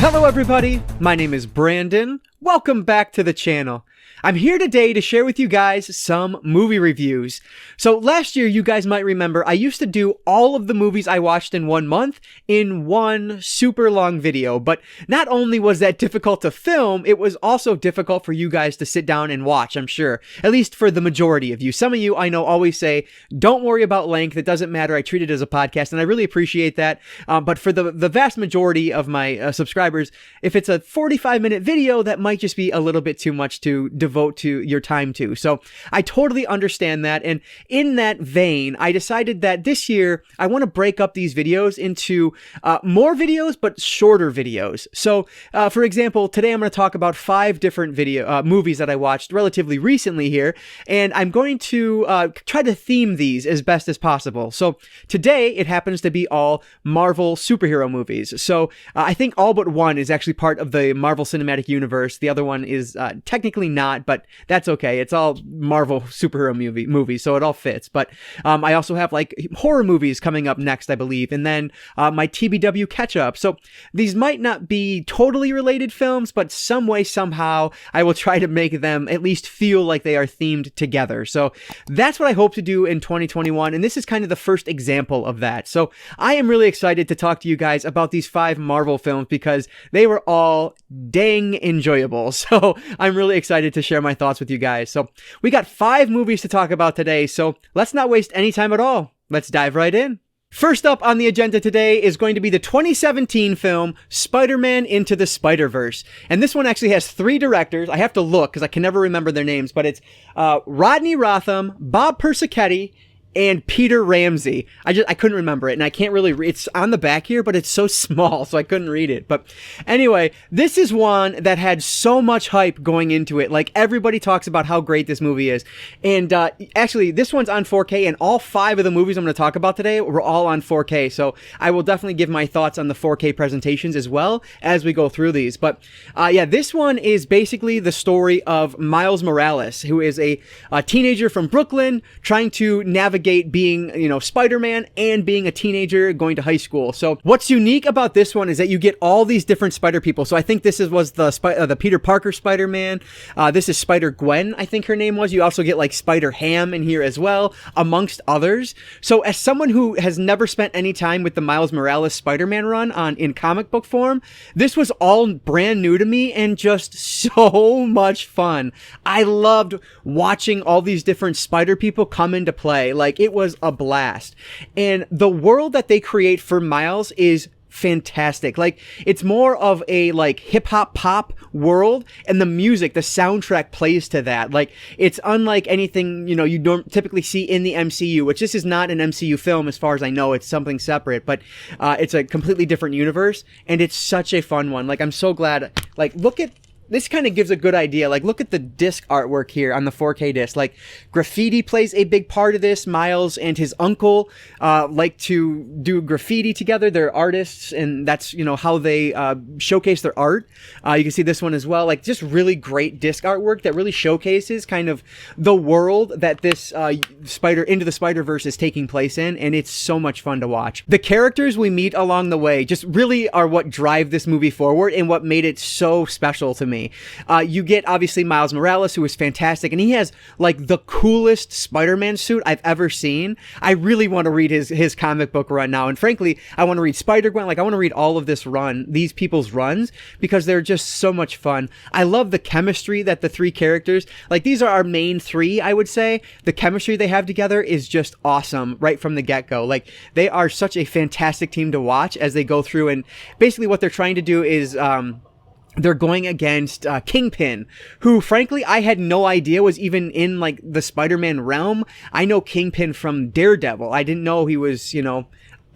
Hello everybody, my name is Brandon. Welcome back to the channel. I'm here today to share with you guys some movie reviews. So last year, you guys might remember, I used to do all of the movies I watched in 1 month in one super long video. But not only was that difficult to film, it was also difficult for you guys to sit down and watch, I'm sure. At least for the majority of you. Some of you I know always say, don't worry about length, it doesn't matter, I treat it as a podcast, and I really appreciate that. But for the vast majority of my subscribers, if it's a 45-minute video, that might just be a little bit too much to devote to your time to. So I totally understand that. And in that vein, I decided that this year I want to break up these videos into more videos, but shorter videos. So for example, today I'm going to talk about 5 different movies that I watched relatively recently here. And I'm going to try to theme these as best as possible. So today it happens to be all Marvel superhero movies. So I think all but one is actually part of the Marvel Cinematic Universe. The other one is technically not, but that's okay. It's all Marvel superhero movies, so it all fits. But I also have like horror movies coming up next, I believe, and then my TBW catch-up. So these might not be totally related films, but some way, somehow, I will try to make them at least feel like they are themed together. So that's what I hope to do in 2021, and this is kind of the first example of that. So I am really excited to talk to you guys about these 5 Marvel films because they were all dang enjoyable. So I'm really excited to share my thoughts with you guys. So we got 5 movies to talk about today, so let's not waste any time at all. Let's dive right in. First up on the agenda today is going to be the 2017 film Spider-Man Into the Spider-Verse. And this one actually has 3 directors. I have to look because I can never remember their names, but it's Rodney Rotham, Bob Persichetti, and Peter Ramsey. I couldn't remember it, and I can't really read. It's on the back here, but it's so small, so I couldn't read it. But anyway, this is one that had so much hype going into it. Like, everybody talks about how great this movie is. And actually, this one's on 4K, and all 5 of the movies I'm going to talk about today were all on 4K. So I will definitely give my thoughts on the 4K presentations as well as we go through these. But yeah, this one is basically the story of Miles Morales, who is a teenager from Brooklyn trying to navigate being, Spider-Man and being a teenager going to high school. So what's unique about this one is that you get all these different Spider people. So I think this was the Peter Parker Spider-Man. This is Spider-Gwen, I think her name was. You also get like Spider-Ham in here as well, amongst others. So as someone who has never spent any time with the Miles Morales Spider-Man run in comic book form, this was all brand new to me and just so much fun. I loved watching all these different Spider people come into play. Like, it was a blast. And the world that they create for Miles is fantastic. Like, it's more of a like hip hop pop world, and the music, the soundtrack plays to that. Like, it's unlike anything, you don't typically see in the MCU, which this is not an MCU film as far as I know. It's something separate, but it's a completely different universe, and it's such a fun one. Like, I'm so glad. Like, this kind of gives a good idea. Like, look at the disc artwork here on the 4K disc. Like, graffiti plays a big part of this. Miles and his uncle like to do graffiti together. They're artists, and that's, how they showcase their art. You can see this one as well. Like, just really great disc artwork that really showcases kind of the world that this Into the Spider-Verse is taking place in, and it's so much fun to watch. The characters we meet along the way just really are what drive this movie forward and what made it so special to me. You get obviously Miles Morales, who is fantastic, and he has like the coolest Spider-Man suit I've ever seen. I really want to read his comic book run now, and frankly, I want to read Spider-Gwen. Like, I want to read all of these people's runs, because they're just so much fun. I love the chemistry that the 3 characters, like, these are our main 3, I would say. The chemistry they have together is just awesome right from the get-go. Like, they are such a fantastic team to watch as they go through, and basically what they're trying to do is they're going against Kingpin, who frankly I had no idea was even in like the Spider-Man realm. I know Kingpin from Daredevil. I didn't know he was,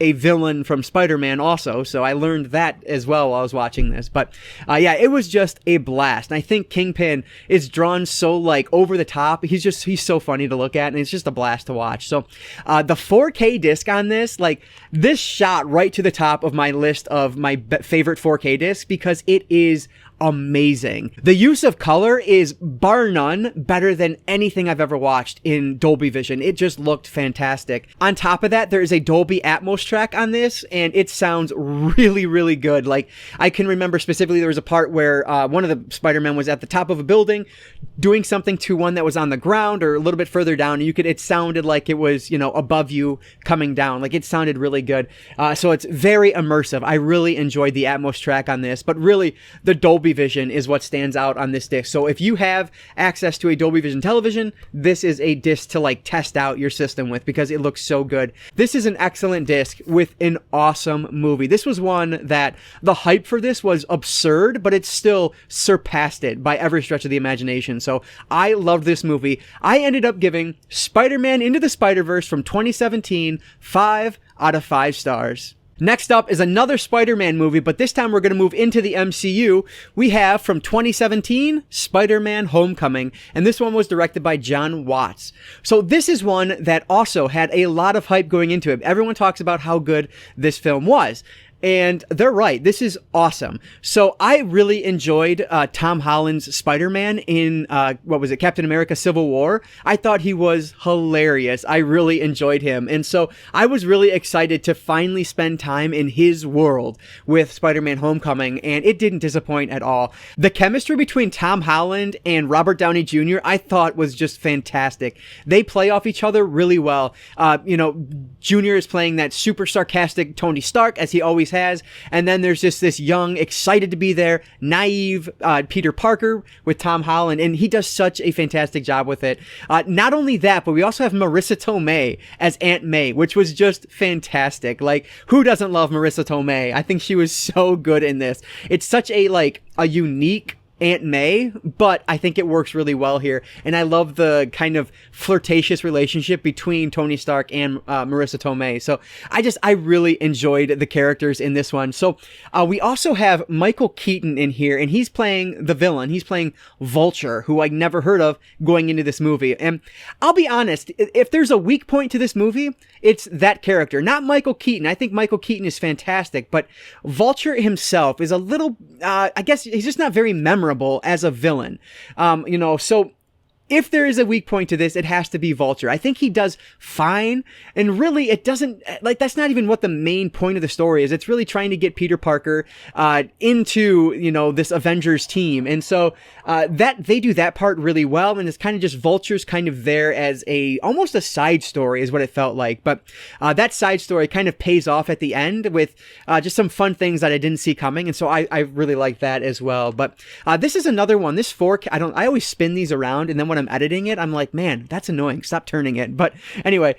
a villain from Spider-Man also, so I learned that as well while I was watching this. But yeah, it was just a blast. And I think Kingpin is drawn so like over the top. He's so funny to look at, and it's just a blast to watch. So the 4K disc on this, like, this shot right to the top of my list of my favorite 4K discs, because it is amazing. The use of color is bar none better than anything I've ever watched in Dolby Vision. It just looked fantastic. On top of that, there is a Dolby Atmos track on this, and it sounds really, really good. Like, I can remember specifically there was a part where one of the Spider-Man was at the top of a building doing something to one that was on the ground or a little bit further down, and it sounded like it was, above you coming down. Like, it sounded really good. So it's very immersive. I really enjoyed the Atmos track on this, but really the Dolby Vision is what stands out on this disc. So if you have access to a Dolby Vision television, this is a disc to test out your system with, because it looks so good. This is an excellent disc with an awesome movie. This was one that the hype for this was absurd, but it still surpassed it by every stretch of the imagination. So I loved this movie. I ended up giving Spider-Man Into the Spider-Verse from 2017 5 out of 5 stars. Next up is another Spider-Man movie, but this time we're going to move into the MCU. We have from 2017, Spider-Man Homecoming, and this one was directed by John Watts. So this is one that also had a lot of hype going into it. Everyone talks about how good this film was. And they're right. This is awesome. So I really enjoyed Tom Holland's Spider-Man in, Captain America Civil War. I thought he was hilarious. I really enjoyed him. And so I was really excited to finally spend time in his world with Spider-Man Homecoming, and it didn't disappoint at all. The chemistry between Tom Holland and Robert Downey Jr. I thought was just fantastic. They play off each other really well. Jr. is playing that super sarcastic Tony Stark, as he always has, and then there's just this young, excited to be there, naive Peter Parker with Tom Holland, and he does such a fantastic job with it. Not only that, but we also have Marissa Tomei as Aunt May, which was just fantastic. Like, who doesn't love Marissa Tomei? I think she was so good in this. It's such a unique Aunt May, but I think it works really well here, and I love the kind of flirtatious relationship between Tony Stark and Marissa Tomei. So I really enjoyed the characters in this one. So we also have Michael Keaton in here, and he's playing the villain. He's playing Vulture, who I never heard of going into this movie. And I'll be honest, if there's a weak point to this movie, it's that character, not Michael Keaton. I think Michael Keaton is fantastic, but Vulture himself is a little, I guess he's just not very memorable as a villain. So if there is a weak point to this, it has to be Vulture. I think he does fine, and really it doesn't, that's not even what the main point of the story is. It's really trying to get Peter Parker into, this Avengers team. And so that they do that part really well, and it's kind of just Vulture's kind of there as almost a side story is what it felt like. But that side story kind of pays off at the end with just some fun things that I didn't see coming, and so I really like that as well. But this is another one. This 4K, I always spin these around, and then when I'm editing it, I'm like, man, that's annoying. Stop turning it. But anyway,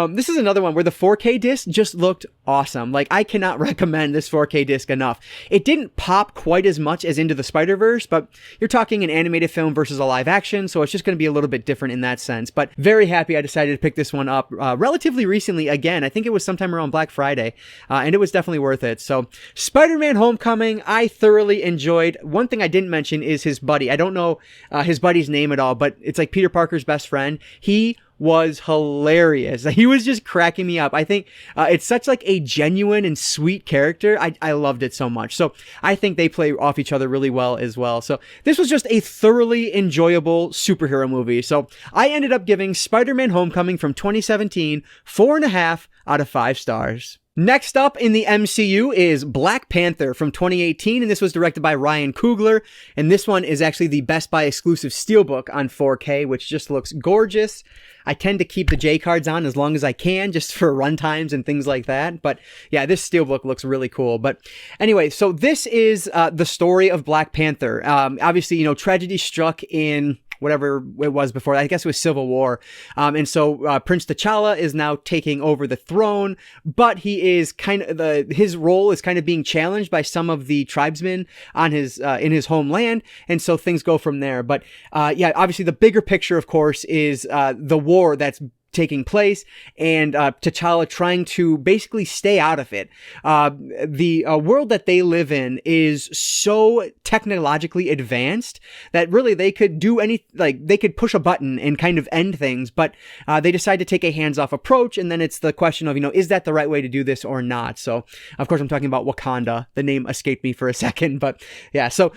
this is another one where the 4K disc just looked awesome. Like, I cannot recommend this 4K disc enough. It didn't pop quite as much as Into the Spider-Verse, but you're talking an animated film versus a live action, so it's just going to be a little bit different in that sense. But very happy I decided to pick this one up relatively recently again. I think it was sometime around Black Friday, and it was definitely worth it. So Spider-Man Homecoming, I thoroughly enjoyed. One thing I didn't mention is his buddy. I don't know his buddy's name at all, but it's like Peter Parker's best friend. He was hilarious. He was just cracking me up. I think it's such a genuine and sweet character. I loved it so much. So I think they play off each other really well as well. So this was just a thoroughly enjoyable superhero movie. So I ended up giving Spider-Man Homecoming from 2017 4.5 out of 5 stars. Next up in the MCU is Black Panther from 2018, and this was directed by Ryan Coogler, and this one is actually the Best Buy exclusive steelbook on 4K, which just looks gorgeous. I tend to keep the J cards on as long as I can, just for runtimes and things like that, but yeah, this steelbook looks really cool. But anyway, so this is the story of Black Panther. Obviously, tragedy struck in whatever it was before. I guess it was Civil War. And so Prince T'Challa is now taking over the throne, but he is his role is kind of being challenged by some of the tribesmen on his in his homeland, and so things go from there. But obviously the bigger picture, of course, is the war that's taking place, and T'Challa trying to basically stay out of it. The world that they live in is so technologically advanced that really they could do they could push a button and kind of end things, but they decide to take a hands-off approach, and then it's the question of, is that the right way to do this or not? So, of course, I'm talking about Wakanda. The name escaped me for a second, but yeah. So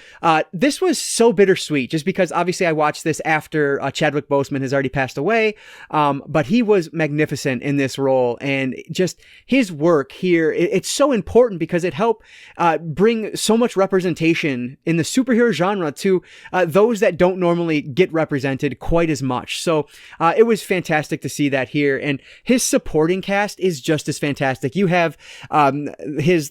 this was so bittersweet, just because obviously I watched this after Chadwick Boseman has already passed away, but he was magnificent in this role, and just his work here, it's so important because it helped bring so much representation in the superhero genre to those that don't normally get represented quite as much. So it was fantastic to see that here, and his supporting cast is just as fantastic. You have his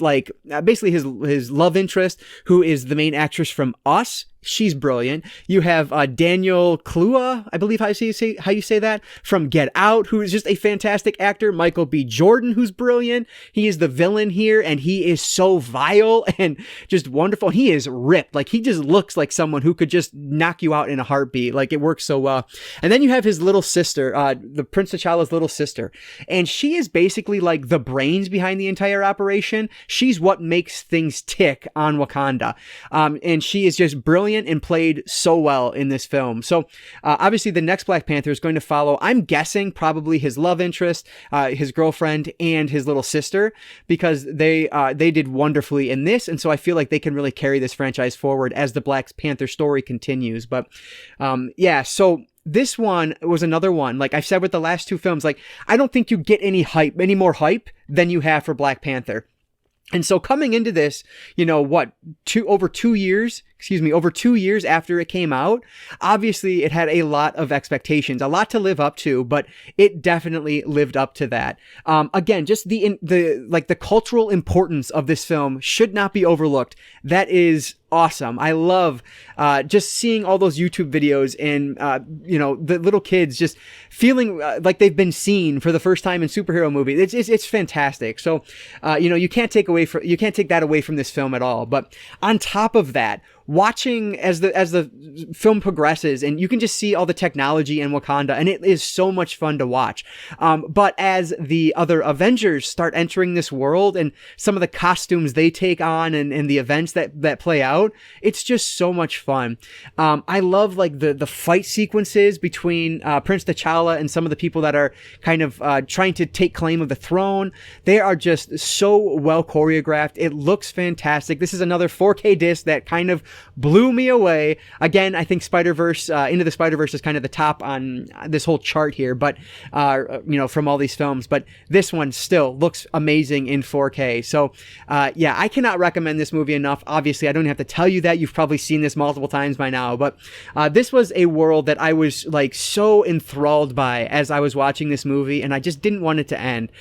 basically his love interest, who is the main actress from Us. She's brilliant. You have Daniel Kaluuya, I believe how you say that, from Get Out, who is just a fantastic actor. Michael B. Jordan, who's brilliant. He is the villain here, and he is so vile and just wonderful. He is ripped. He just looks like someone who could just knock you out in a heartbeat. It works so well. And then you have his little sister, the Prince T'Challa's little sister, and she is basically the brains behind the entire operation. She's what makes things tick on Wakanda, and she is just brilliant and played so well in this film. So obviously the next Black Panther is going to follow, I'm guessing, probably his love interest, his girlfriend, and his little sister, because they did wonderfully in this, and so I feel like they can really carry this franchise forward as the Black Panther story continues. But so this one was another one, like I've said with the last two films, I don't think you get any more hype than you have for Black Panther. And so coming into this, over 2 years after it came out, obviously it had a lot of expectations, a lot to live up to, but it definitely lived up to that. Again, just the cultural importance of this film should not be overlooked. That is awesome. I love just seeing all those YouTube videos and the little kids just feeling like they've been seen for the first time in superhero movies. It's fantastic. So you can't take that away from this film at all. But on top of that, watching as the film progresses, and you can just see all the technology in Wakanda, and it is so much fun to watch. But as the other Avengers start entering this world and some of the costumes they take on and the events that play out, it's just so much fun. I love the fight sequences between Prince T'Challa and some of the people that are kind of trying to take claim of the throne. They are just so well choreographed. It looks fantastic. This is another 4K disc that kind of blew me away. Again, I think Into the Spider-Verse is kind of the top on this whole chart here, but from all these films, but this one still looks amazing in 4K. So I cannot recommend this movie enough. Obviously, I don't have to tell you that. You've probably seen this multiple times by now, but this was a world that I was so enthralled by as I was watching this movie, and I just didn't want it to end.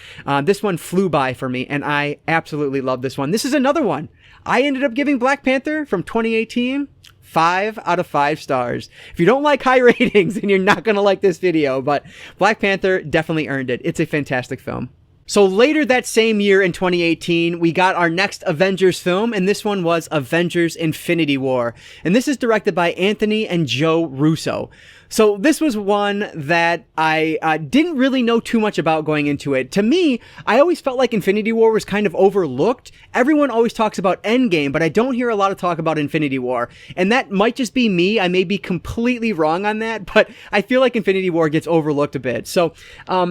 This one flew by for me, and I absolutely love this one. This is another one I ended up giving Black Panther from 2018 5 out of 5 stars. If you don't like high ratings, then you're not going to like this video, but Black Panther definitely earned it. It's a fantastic film. So later that same year in 2018, we got our next Avengers film, and this one was Avengers Infinity War. And this is directed by Anthony and Joe Russo. So this was one that I didn't really know too much about going into it. To me, I always felt like Infinity War was kind of overlooked. Everyone always talks about Endgame, but I don't hear a lot of talk about Infinity War. And that might just be me. I may be completely wrong on that, but I feel like Infinity War gets overlooked a bit. So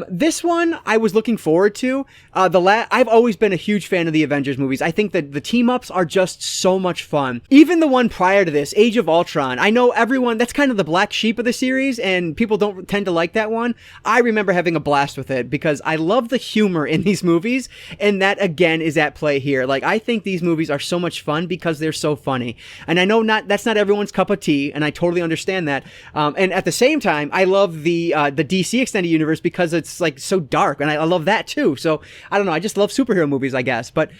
this one I was looking forward to. I've always been a huge fan of the Avengers movies. I think that the team-ups are just so much fun. Even the one prior to this, Age of Ultron, I know everyone, that's kind of the black sheep of the series, and people don't tend to like that one. I remember having a blast with it because I love the humor in these movies, and that again is at play here. I think these movies are so much fun because they're so funny, and I know that's not everyone's cup of tea, and I totally understand that. And at the same time, I love the DC extended universe because it's so dark, and I love that too. So I don't know, I just love superhero movies, I guess. But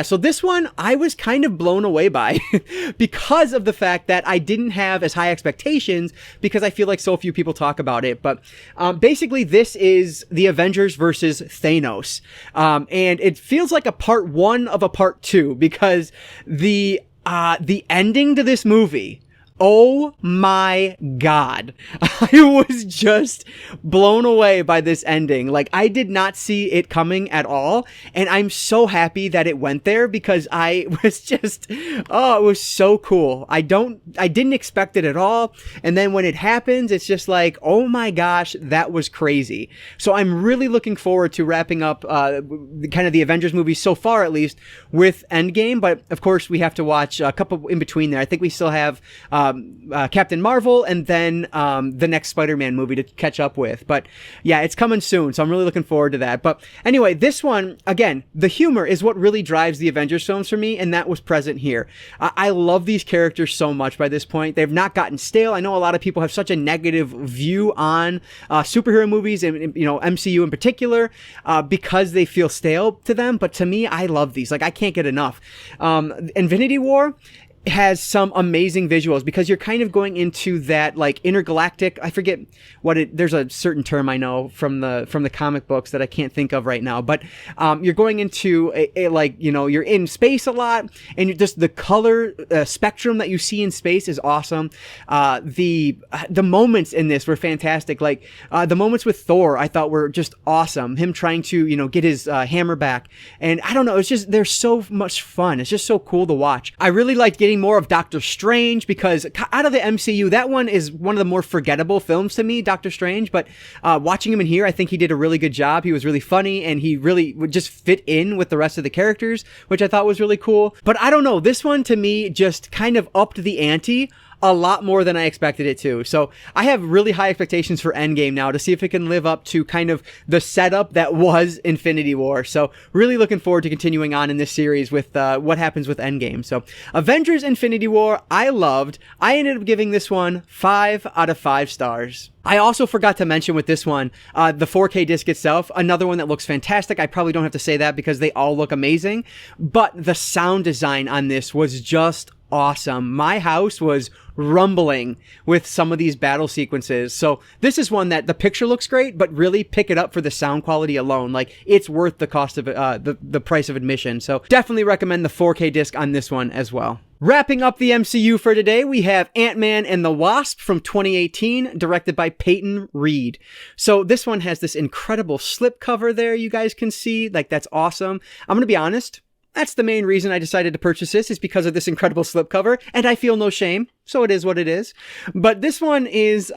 so this one I was kind of blown away by because of the fact that I didn't have as high expectations because I feel like so few people talk about it. But basically this is the Avengers versus Thanos, and it feels like a part 1 of a part 2 because the ending to this movie, Oh my God. I was just blown away by this ending. Like, I did not see it coming at all. And I'm so happy that it went there because I was just, oh, it was so cool. I didn't expect it at all. And then when it happens, it's just like, oh my gosh, that was crazy. So I'm really looking forward to wrapping up kind of the Avengers movies so far, at least, with Endgame. But of course, we have to watch a couple in between there. I think we still have Captain Marvel and then the next Spider-Man movie to catch up with. But yeah, it's coming soon, so I'm really looking forward to that. But anyway, this one, again, the humor is what really drives the Avengers films for me, and that was present here. I love these characters so much by this point. They've not gotten stale. I know a lot of people have such a negative view on superhero movies and, you know, MCU in particular, because they feel stale to them. But to me, I love these. Like, I can't get enough. Infinity War has some amazing visuals because you're kind of going into that like intergalactic, I forget what there's a certain term I know from the comic books that I can't think of right now, but you're going into a like, you know, you're in space a lot, and just the color spectrum that you see in space is awesome. The moments in this were fantastic. Like the moments with Thor I thought were just awesome. Him trying to, you know, get his hammer back, and I don't know, it's just, they're so much fun. It's just so cool to watch. I really liked getting more of Doctor Strange because out of the MCU, that one is one of the more forgettable films to me, Doctor Strange. But watching him in here, I think he did a really good job. He was really funny, and he really would just fit in with the rest of the characters, which I thought was really cool. But I don't know, this one to me just kind of upped the ante a lot more than I expected it to. So I have really high expectations for Endgame now to see if it can live up to kind of the setup that was Infinity War. So really looking forward to continuing on in this series with what happens with Endgame. So Avengers Infinity War, I loved. I ended up giving this one 5 out of 5 stars. I also forgot to mention with this one, the 4K disc itself, another one that looks fantastic. I probably don't have to say that because they all look amazing, but the sound design on this was just awesome. My house was rumbling with some of these battle sequences. So this is one that the picture looks great, but really pick it up for the sound quality alone. Like, it's worth the cost of the price of admission. So definitely recommend the 4K disc on this one as well. Wrapping up the MCU for today, we have Ant-Man and the Wasp from 2018, directed by Peyton Reed. So this one has this incredible slipcover there, you guys can see. Like, that's awesome. I'm gonna be honest, that's the main reason I decided to purchase this, is because of this incredible slipcover, and I feel no shame. So it is what it is. But this one is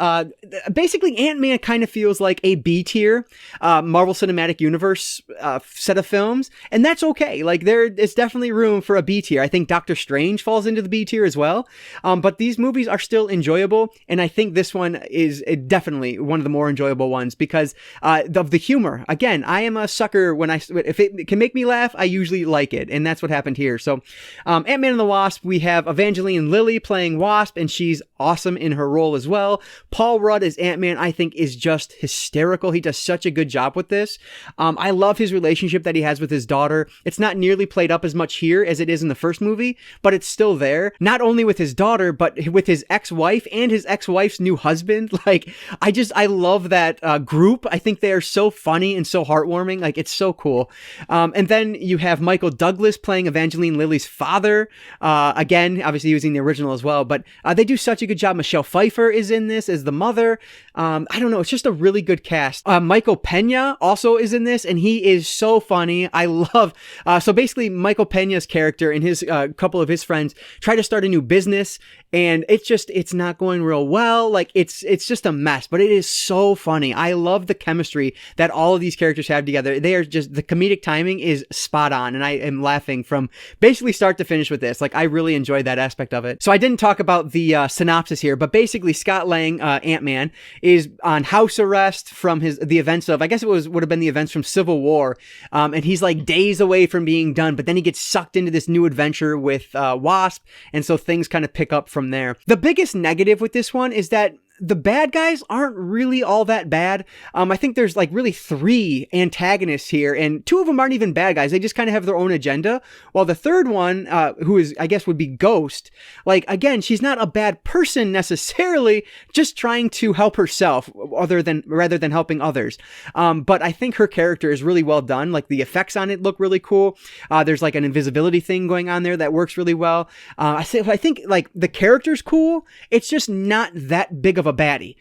basically, Ant-Man kind of feels like a B-tier Marvel Cinematic Universe set of films, and that's okay. Like, there is definitely room for a B-tier. I think Doctor Strange falls into the B-tier as well, but these movies are still enjoyable, and I think this one is definitely one of the more enjoyable ones because of the humor. Again, I am a sucker if it can make me laugh, I usually like it, and that's what happened here. So Ant-Man and the Wasp, we have Evangeline Lilly playing Wasp, and she's awesome in her role as well. Paul Rudd as Ant-Man, I think, is just hysterical. He does such a good job with this. I love his relationship that he has with his daughter. It's not nearly played up as much here as it is in the first movie, but it's still there. Not only with his daughter, but with his ex-wife and his ex-wife's new husband. Like, I love that group. I think they are so funny and so heartwarming. Like, it's so cool. And then you have Michael Douglas playing Evangeline Lilly's father. Again, obviously he was in the original as well, but they do such a good job. Michelle Pfeiffer is in this as the mother. I don't know. It's just a really good cast. Michael Pena also is in this, and he is so funny. I love, so basically Michael Pena's character and his couple of his friends try to start a new business, and it's not going real well. Like, it's just a mess, but it is so funny. I love the chemistry that all of these characters have together. They are just, the comedic timing is spot on, and I am laughing from basically start to finish with this. Like, I really enjoyed that aspect of it. So I didn't talk about the synopsis here, but basically Scott Lang, Ant-Man, is on house arrest from the events of, I guess it would have been the events from Civil War, and he's like days away from being done, but then he gets sucked into this new adventure with Wasp, and so things kind of pick up from there. The biggest negative with this one is that the bad guys aren't really all that bad. I think there's like really 3 antagonists here, and 2 of them aren't even bad guys. They just kind of have their own agenda. While the third one, who is, I guess would be Ghost, like, again, she's not a bad person necessarily, just trying to help herself rather than helping others. But I think her character is really well done. Like, the effects on it look really cool. There's like an invisibility thing going on there that works really well. I think like the character's cool. It's just not that big of a baddie.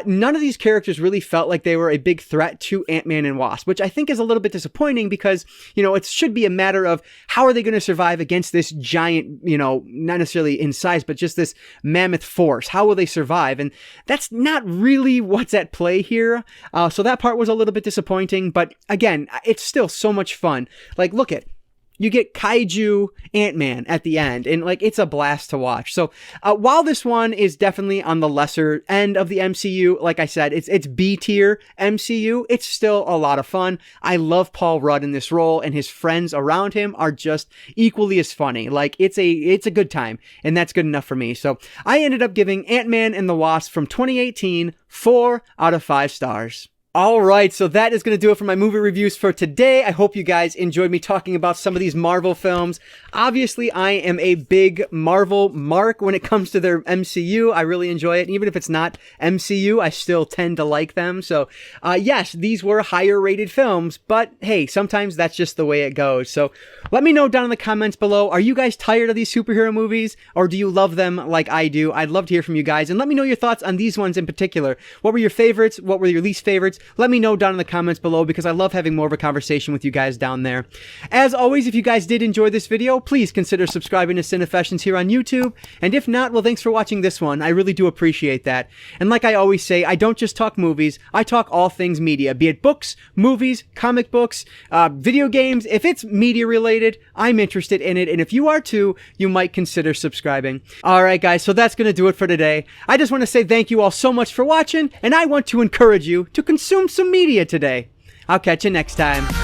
None of these characters really felt like they were a big threat to Ant-Man and Wasp, which I think is a little bit disappointing because, you know, it should be a matter of how are they going to survive against this giant, you know, not necessarily in size, but just this mammoth force. How will they survive? And that's not really what's at play here. So that part was a little bit disappointing, but again, it's still so much fun. Like, look at, you get Kaiju Ant-Man at the end, and like, it's a blast to watch. So while this one is definitely on the lesser end of the MCU, like I said, it's B tier MCU, it's still a lot of fun. I love Paul Rudd in this role, and his friends around him are just equally as funny. Like, it's a good time, and that's good enough for me. So I ended up giving Ant-Man and the Wasp from 2018 4 out of 5 stars. Alright, so that is going to do it for my movie reviews for today. I hope you guys enjoyed me talking about some of these Marvel films. Obviously, I am a big Marvel mark when it comes to their MCU. I really enjoy it. Even if it's not MCU, I still tend to like them. So, yes, these were higher rated films, but hey, sometimes that's just the way it goes. So, let me know down in the comments below, are you guys tired of these superhero movies, or do you love them like I do? I'd love to hear from you guys, and let me know your thoughts on these ones in particular. What were your favorites? What were your least favorites? Let me know down in the comments below, because I love having more of a conversation with you guys down there. As always, if you guys did enjoy this video, please consider subscribing to Cinefessions here on YouTube. And if not, well, thanks for watching this one. I really do appreciate that. And like I always say, I don't just talk movies, I talk all things media, be it books, movies, comic books, video games. If it's media related, I'm interested in it. And if you are too, you might consider subscribing. Alright guys, so that's going to do it for today. I just want to say thank you all so much for watching, and I want to encourage you to consume some media today. I'll catch you next time.